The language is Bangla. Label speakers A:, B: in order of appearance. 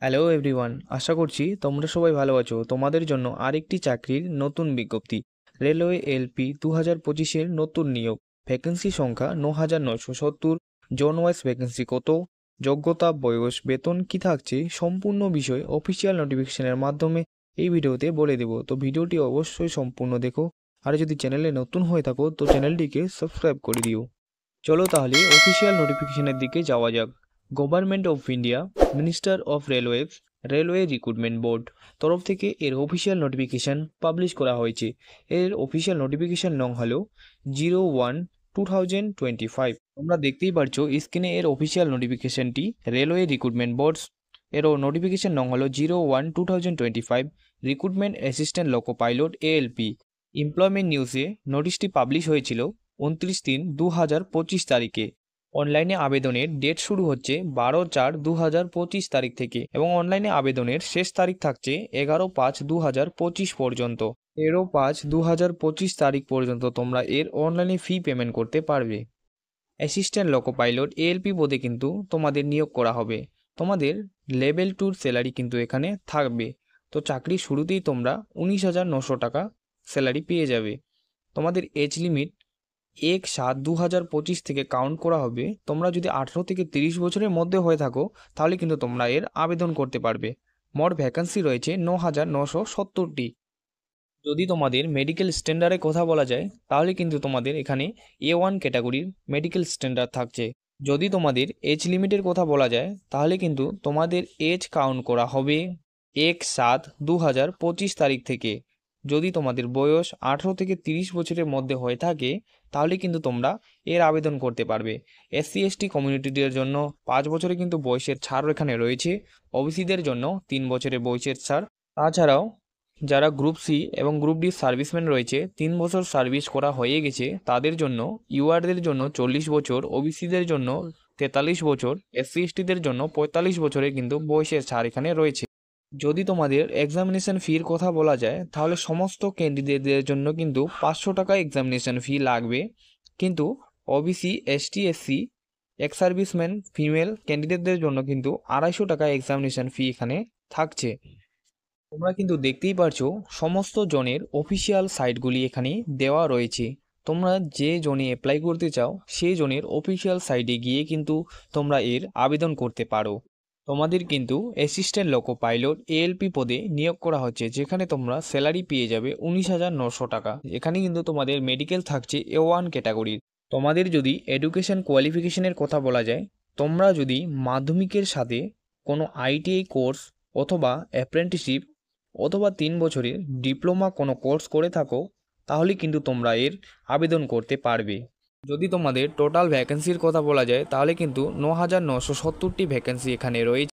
A: হ্যালো এভরিওয়ান, আশা করছি তোমরা সবাই ভালো আছো। তোমাদের জন্য আরেকটি চাকরির নতুন বিজ্ঞপ্তি। রেলওয়ে এলপি 2025-এর নতুন নিয়োগ। ভ্যাকেন্সি সংখ্যা 9,970। জন ওয়াইজ ভ্যাকেন্সি কত, যোগ্যতা, বয়স, বেতন কি থাকছে, সম্পূর্ণ বিষয় অফিসিয়াল নোটিফিকেশনের মাধ্যমে এই ভিডিওতে বলে দেব। তো ভিডিওটি অবশ্যই সম্পূর্ণ দেখো। আর যদি চ্যানেলে নতুন হয়ে থাকো তো চ্যানেলটিকে সাবস্ক্রাইব করে দিও। চলো তাহলে অফিসিয়াল নোটিফিকেশনের দিকে যাওয়া যাক। Government of India, minister of railways, railway recruitment board তরফ থেকে এর অফিসিয়াল নোটিফিকেশন পাবলিশ করা হয়েছে। এর অফিসিয়াল নোটিফিকেশন নং হলো 01/2025। তোমরা দেখতেই পারছো স্ক্রিনে এর অফিসিয়াল নোটিফিকেশনটি। রেলওয়ে রিক্রুটমেন্ট বোর্ডস এরও নোটিফিকেশন নং হলো 01/2025। Recruitment assistant loco pilot ALP. Employment নিউজে নোটিশটি পাবলিশ হয়েছিল 29/3/2025 তারিখে। অনলাইনে আবেদনের ডেট শুরু হচ্ছে 12/4/2025 তারিখ থেকে এবং অনলাইনে আবেদনের শেষ তারিখ থাকছে 11/5/2025 পর্যন্ত। 13/5/2025 তারিখ পর্যন্ত তোমরা এর অনলাইনে ফি পেমেন্ট করতে পারবে। অ্যাসিস্ট্যান্ট লোকো পাইলট এএলপি পদে কিন্তু তোমাদের নিয়োগ করা হবে। তোমাদের লেভেল 2 স্যালারি কিন্তু এখানে থাকবে। তো চাকরির শুরুতেই তোমরা 19,900 টাকা স্যালারি পেয়ে যাবে। তোমাদের এজ লিমিট 1/7/2025 থেকে কাউন্ট করা হবে। তোমরা যদি 18 থেকে 30 বছরের মধ্যে হয়ে থাকো তাহলে কিন্তু তোমরা এর আবেদন করতে পারবে। মোট ভ্যাকান্সি রয়েছে 9,970টি। যদি তোমাদের মেডিকেল স্ট্যান্ডার্ডের কথা বলা যায় তাহলে কিন্তু তোমাদের এখানে A1 ক্যাটাগরির মেডিকেল স্ট্যান্ডার্ড থাকছে। যদি তোমাদের এজ লিমিটের কথা বলা যায় তাহলে কিন্তু তোমাদের এজ কাউন্ট করা হবে 1/7/2025 তারিখ থেকে। যদি তোমাদের বয়স 18 থেকে 30 বছরের মধ্যে হয়ে থাকে তাহলে কিন্তু তোমরা এর আবেদন করতে পারবে। SC/ST কমিউনিটিদের জন্য 5 বছরে কিন্তু বয়সের ছাড় এখানে রয়েছে। ওবিসিদের জন্য 3 বছরের বয়সের ছাড়। তাছাড়াও যারা গ্রুপ সি এবং গ্রুপ ডি সার্ভিসম্যান রয়েছে, 3 বছর সার্ভিস করা হয়ে গেছে তাদের জন্য, ইউআরদের জন্য 40 বছর, ওবিসিদের জন্য 43 বছর, SC/STদের জন্য 45 বছরের কিন্তু বয়সের ছাড় এখানে রয়েছে। যদি তোমাদের এক্সামিনেশন ফির কথা বলা যায় তাহলে সমস্ত ক্যান্ডিডেটদের জন্য কিন্তু 500 টাকা এক্সামিনেশন ফি লাগবে। কিন্তু OBC, ST/SC, ex serviceman female ক্যান্ডিডেটদের জন্য কিন্তু 250 টাকা এক্সামিনেশন ফি এখানে থাকছে। তোমরা কিন্তু দেখতেই পারছো সমস্ত জনের অফিসিয়াল সাইটগুলি এখানে দেওয়া রয়েছে। তোমরা যে জনে অ্যাপ্লাই করতে চাও সেই জনের অফিসিয়াল সাইটে গিয়ে কিন্তু তোমরা এর আবেদন করতে পারো। তোমাদের কিন্তু অ্যাসিস্ট্যান্ট লোকো পাইলট এএলপি পদে নিয়োগ করা হচ্ছে, যেখানে তোমরা স্যালারি পেয়ে যাবে 19,900 টাকা। এখানে কিন্তু তোমাদের মেডিকেল থাকছে A1 ক্যাটাগরির। তোমাদের যদি এডুকেশন কোয়ালিফিকেশনের কথা বলা যায়, তোমরা যদি মাধ্যমিকের সাথে কোনো ITI কোর্স অথবা অ্যাপ্রেন্টিসশিপ অথবা 3 বছরের ডিপ্লোমা কোনো কোর্স করে থাকো তাহলে কিন্তু তোমরা এর আবেদন করতে পারবে। যদি তোমাদের টোটাল ভ্যাকেন্সির কথা বলা যায় তাহলে কিন্তু 9,970টি ভ্যাকেন্সি এখানে রয়েছে।